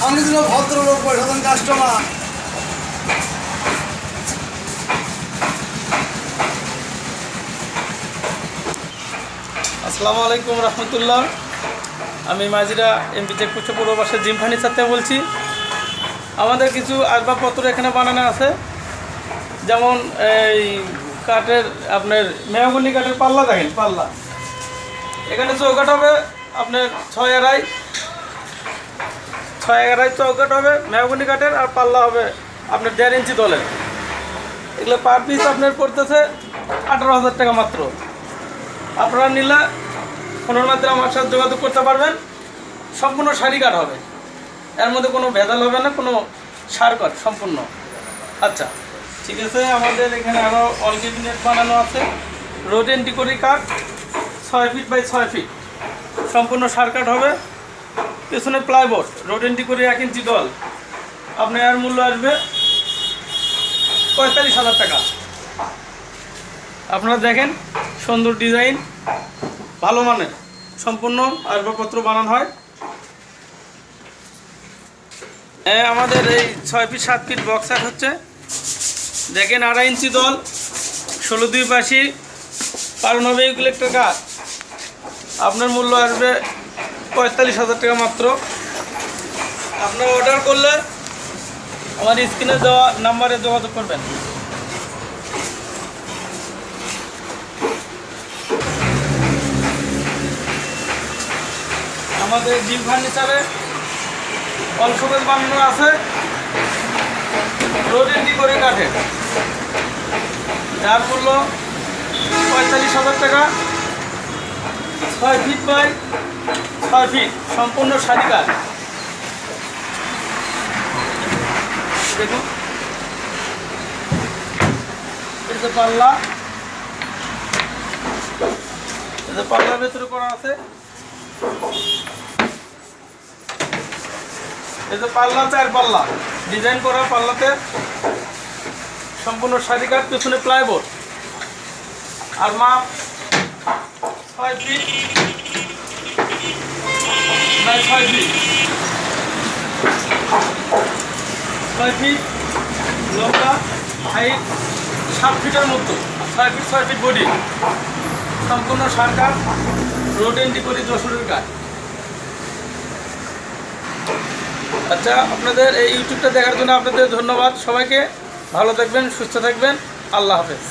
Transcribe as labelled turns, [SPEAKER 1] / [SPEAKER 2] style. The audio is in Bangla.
[SPEAKER 1] আমি ছিল ভদ্রলোক সাধারণ কাস্টমার।
[SPEAKER 2] আসসালামু আলাইকুম রহমতুল্লাহ। আমি মাজিরা এমপি চেকপোস্ট পূর্ববাসের জিম ফার্নিচার থেকে বলছি। আমাদের কিছু আসবাবপত্র এখানে বানানো আছে, যেমন এই কাঠের আপনার মেহগনি কাঠের পাল্লা, দেখেন পাল্লা। এখানে চৌকাঠ হবে আপনার 6 চৌকাঠ হবে মেহগনি কাঠের, আর পাল্লা হবে আপনার 1.5 ইঞ্চি দলের। এগুলো পার পিস আপনার পড়তেছে 18,000 টাকা মাত্র। আপনারা নিলে ফোনের মাধ্যমে আমার সাথে যোগাযোগ করতে পারবেন। সম্পূর্ণ শাড়ি কাঠ হবে, এর মধ্যে কোনো ভেজাল হবে না, কোনো সার কাঠ সম্পূর্ণ। আচ্ছা ঠিক আছে, আমাদের এখানে আরও অল ক্যাবিনেট বানানো আছে। রোড এন্টিকোরি কাঠ 6 ফিট বাই 6 ফিট, সম্পূর্ণ সার কাঠ হবে। পেছনে প্লাইবোর্ড রোড এন্টিকোরি 1 ইঞ্চি দল। আপনার এর মূল্য আসবে 45,000 টাকা। আপনারা দেখেন, সুন্দর ডিজাইন, ভালো মানের সম্পূর্ণ আসবাবপত্র বানানো হয়। আমাদের এই 6 ফিট 7 ফিট বক্সার হচ্ছে, দেখেন 2.5 ইঞ্চি দল, 16 পাশি, কারণ হবে ইউক্লিপ্টাস কাঠ। আপনার মূল্য আসবে 45,000 টাকা মাত্র। আপনারা অর্ডার করলে আমার স্ক্রিনে দেওয়া নাম্বারে যোগাযোগ করবেন। আমাদের জিম ফার্নিচারে অল শোকেস বানানো আছে রোড এন্টিকোরি কাঠের, যার মূল্য 45,000 টাকা। 6 ফিট বাই 6 ফিট সম্পূর্ণ শাড়ি কাঠ। দেখুন এই যে পাল্লা, এই যে পাল্লার ভেতরে করা আছে। এই যে পাল্লা, 4 পাল্লা ডিজাইন করা পাল্লাতে সম্পূর্ণ শাড়ি কাঠ, পেছনে প্লাইবোর্ড। আর মাপ 6 ফিট বাই 6 ফিট, 6 ফিট লম্বা, হাইট 7 ফিটের মতো, 6 ফিট 6 ফিট বডি, সম্পূর্ণ সার কাঠ, রোড এন্টিকোরি যশোরের কাঠ। আচ্ছা, আপনাদের এই ইউটিউবটা দেখার জন্য আপনাদের ধন্যবাদ। সবাইকে ভালো থাকবেন, সুস্থ থাকবেন। আল্লাহ হাফেজ।